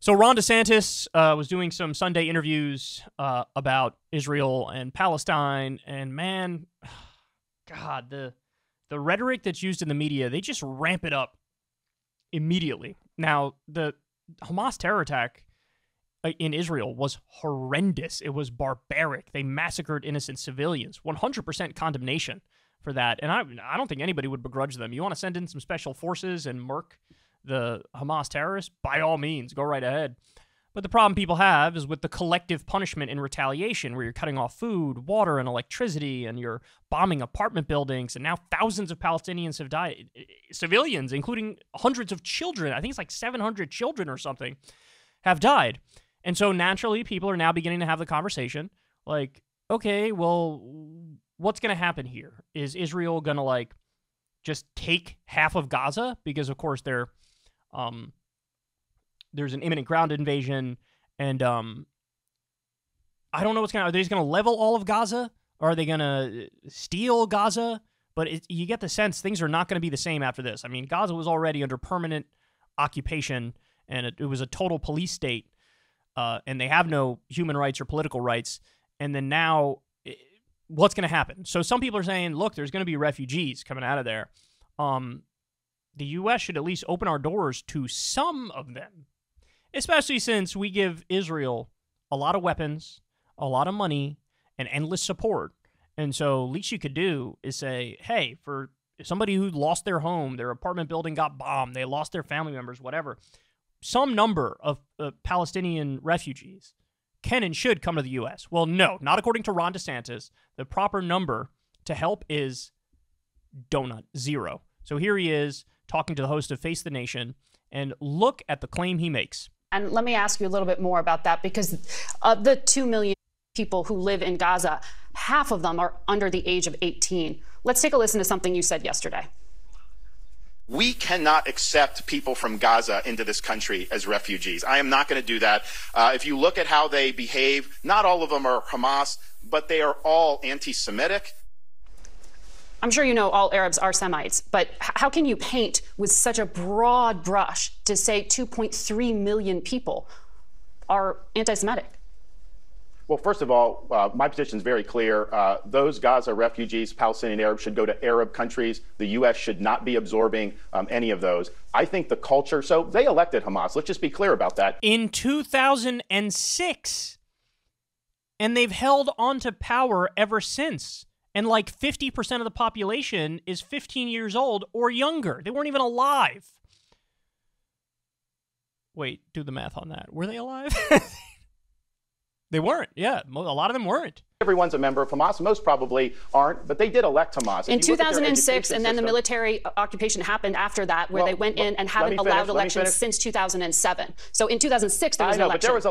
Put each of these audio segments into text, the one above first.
So Ron DeSantis was doing some Sunday interviews about Israel and Palestine, and man, God, the rhetoric that's used in the media, they just ramp it up immediately. Now, the Hamas terror attack in Israel was horrendous. It was barbaric. They massacred innocent civilians. 100% condemnation for that. And I don't think anybody would begrudge them. You want to send in some special forces and murk the Hamas terrorists? By all means, go right ahead. But the problem people have is with the collective punishment in retaliation, where you're cutting off food, water, and electricity, and you're bombing apartment buildings, and now thousands of Palestinians have died. Civilians, including hundreds of children, I think it's like 700 children or something, have died. And so naturally, people are now beginning to have the conversation, like, okay, well, what's going to happen here? Is Israel going to, like, just take half of Gaza? Because, of course, there's an imminent ground invasion, and I don't know what's going to... Are they just going to level all of Gaza? Or are they going to steal Gaza? But you get the sense things are not going to be the same after this. I mean, Gaza was already under permanent occupation, and it was a total police state, and they have no human rights or political rights. And then now, what's going to happen? So some people are saying, look, there's going to be refugees coming out of there. The U.S. should at least open our doors to some of them, especially since we give Israel a lot of weapons, a lot of money, and endless support. And so least you could do is say, hey, for somebody who lost their home, their apartment building got bombed, they lost their family members, whatever, some number of Palestinian refugees can and should come to the U.S. Well, no, not according to Ron DeSantis. The proper number to help is donut, 0. So here he is talking to the host of Face the Nation, and look at the claim he makes. And let me ask you a little bit more about that, because of the 2 million people who live in Gaza, half of them are under the age of 18. Let's take a listen to something you said yesterday. We cannot accept people from Gaza into this country as refugees. I am not going to do that. If you look at how they behave, not all of them are Hamas, but they are all anti-Semitic. I'm sure you know all Arabs are Semites, but how can you paint with such a broad brush to say 2.3 million people are anti-Semitic? Well, first of all, my position is very clear. Those Gaza refugees, Palestinian Arabs, should go to Arab countries. The U.S. should not be absorbing any of those. I think the culture, so they elected Hamas. Let's just be clear about that. In 2006. And they've held on to power ever since. And like 50% of the population is 15 years old or younger. They weren't even alive. Wait, do the math on that. Were they alive? They weren't. Yeah, a lot of them weren't. Everyone's a member of Hamas. Most probably aren't, but they did elect Hamas. In 2006, and then the military occupation happened after that, where they went in and haven't allowed elections since 2007. So in 2006, there was an election. But there was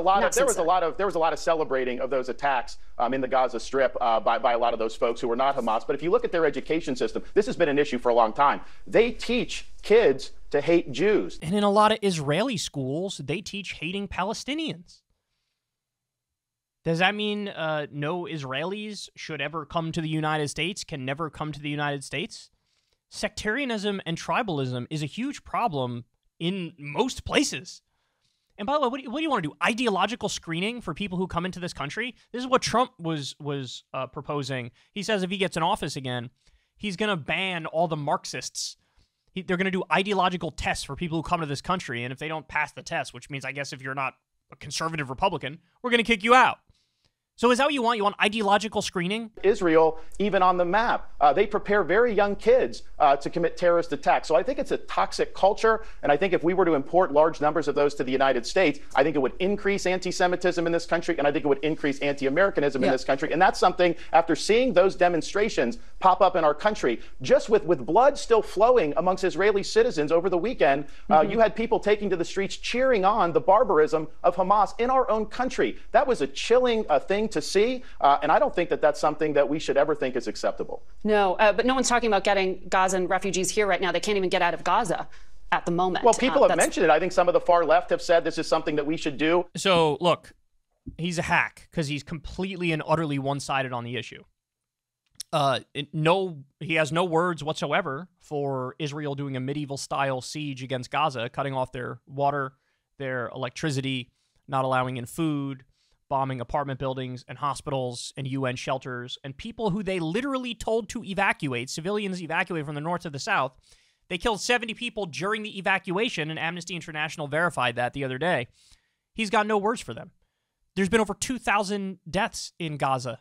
a lot of celebrating of those attacks in the Gaza Strip by a lot of those folks who were not Hamas. But if you look at their education system, this has been an issue for a long time. They teach kids to hate Jews. And in a lot of Israeli schools, they teach hating Palestinians. Does that mean no Israelis should ever come to the United States, can never come to the United States? Sectarianism and tribalism is a huge problem in most places. And by the way, what do you want to do? Ideological screening for people who come into this country? This is what Trump was proposing. He says if he gets in office again, he's going to ban all the Marxists. They're going to do ideological tests for people who come to this country, and if they don't pass the test, which means I guess if you're not a conservative Republican, we're going to kick you out. So is that what you want? You want ideological screening? Israel, even on the map, they prepare very young kids to commit terrorist attacks. So I think it's a toxic culture. And I think if we were to import large numbers of those to the United States, I think it would increase anti-Semitism in this country. And I think it would increase anti-Americanism in this country. And that's something, after seeing those demonstrations pop up in our country, just with blood still flowing amongst Israeli citizens over the weekend, you had people taking to the streets cheering on the barbarism of Hamas in our own country. That was a chilling thing to see, and I don't think that that's something that we should ever think is acceptable. No, but no one's talking about getting Gazan refugees here right now. They can't even get out of Gaza at the moment. Well, people have mentioned it. I think some of the far left have said this is something that we should do. So, look, he's a hack because he's completely and utterly one-sided on the issue. He has no words whatsoever for Israel doing a medieval-style siege against Gaza, cutting off their water, their electricity, not allowing in food, bombing apartment buildings and hospitals and UN shelters, and people who they literally told to evacuate, civilians evacuate from the north to the south. They killed 70 people during the evacuation, and Amnesty International verified that the other day. He's got no words for them. There's been over 2,000 deaths in Gaza.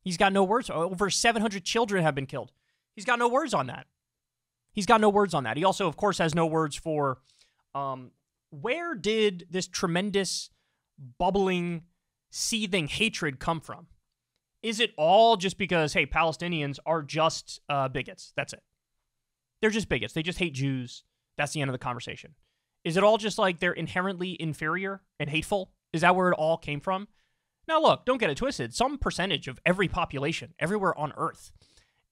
He's got no words. Over 700 children have been killed. He's got no words on that. He's got no words on that. He also, of course, has no words for where did this tremendous, bubbling, seething hatred come from? Is it all just because, hey, Palestinians are just bigots? That's it. They're just bigots. They just hate Jews. That's the end of the conversation. Is it all just like they're inherently inferior and hateful? Is that where it all came from? Now, look, don't get it twisted. Some percentage of every population, everywhere on Earth,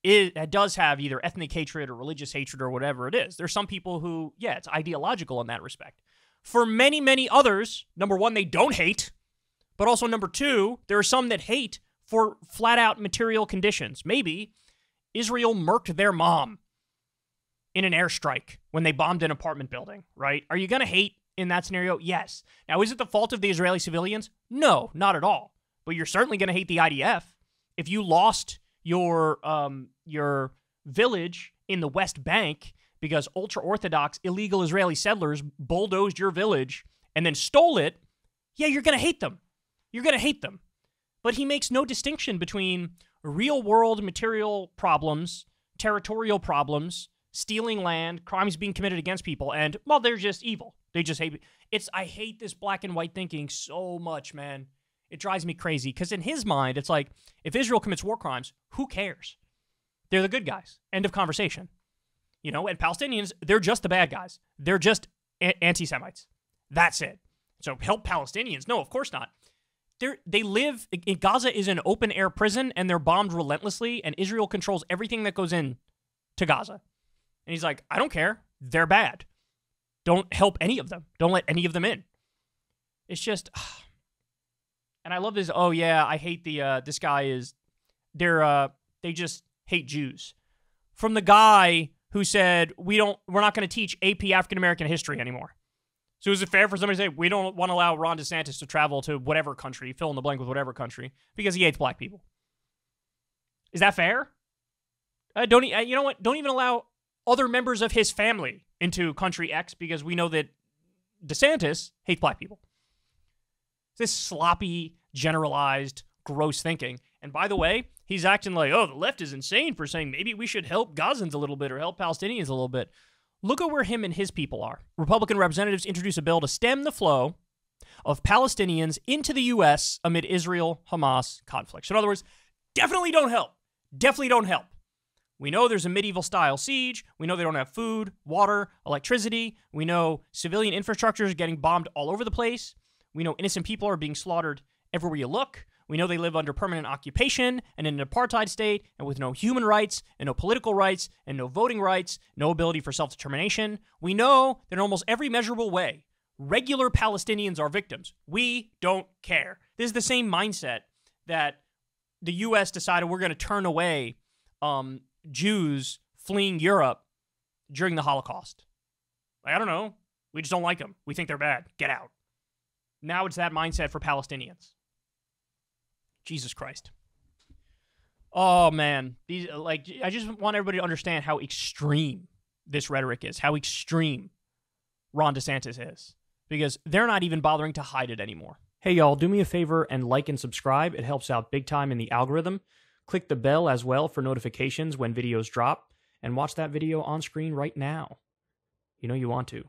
it does have either ethnic hatred or religious hatred or whatever it is. There's some people who, yeah, it's ideological in that respect. For many, many others, number one, they don't hate. But also, number two, there are some that hate for flat-out material conditions. Maybe Israel murked their mom in an airstrike when they bombed an apartment building, right? Are you going to hate in that scenario? Yes. Now, is it the fault of the Israeli civilians? No, not at all. But you're certainly going to hate the IDF. If you lost your village in the West Bank because ultra-Orthodox illegal Israeli settlers bulldozed your village and then stole it, yeah, you're going to hate them. You're going to hate them. But he makes no distinction between real-world material problems, territorial problems, stealing land, crimes being committed against people, and, well, they're just evil. They just hate me. I hate this black and white thinking so much, man. It drives me crazy, because in his mind, it's like, if Israel commits war crimes, who cares? They're the good guys. End of conversation. You know, and Palestinians, they're just the bad guys. They're just anti-Semites. That's it. So help Palestinians? No, of course not. They live, Gaza is an open-air prison, and they're bombed relentlessly, and Israel controls everything that goes in to Gaza. And he's like, I don't care. They're bad. Don't help any of them. Don't let any of them in. It's just, and I love this. Oh yeah, I hate this guy is, they just hate Jews. From the guy who said, we're not going to teach AP African American history anymore. So is it fair for somebody to say, we don't want to allow Ron DeSantis to travel to whatever country, fill in the blank with whatever country, because he hates black people? Is that fair? You know what? Don't even allow other members of his family into country X, because we know that DeSantis hates black people. This sloppy, generalized, gross thinking. And by the way, he's acting like, oh, the left is insane for saying maybe we should help Gazans a little bit or help Palestinians a little bit. Look at where him and his people are. Republican representatives introduce a bill to stem the flow of Palestinians into the U.S. amid Israel-Hamas conflict. So in other words, definitely don't help. Definitely don't help. We know there's a medieval-style siege. We know they don't have food, water, electricity. We know civilian infrastructure is getting bombed all over the place. We know innocent people are being slaughtered everywhere you look. We know they live under permanent occupation and in an apartheid state and with no human rights and no political rights and no voting rights, no ability for self-determination. We know that in almost every measurable way, regular Palestinians are victims. We don't care. This is the same mindset that the U.S. decided we're going to turn away Jews fleeing Europe during the Holocaust. Like, I don't know. We just don't like them. We think they're bad. Get out. Now it's that mindset for Palestinians. Jesus Christ. Oh, man. I just want everybody to understand how extreme this rhetoric is, how extreme Ron DeSantis is, because they're not even bothering to hide it anymore. Hey, y'all, do me a favor and like and subscribe. It helps out big time in the algorithm. Click the bell as well for notifications when videos drop, and watch that video on screen right now. You know you want to.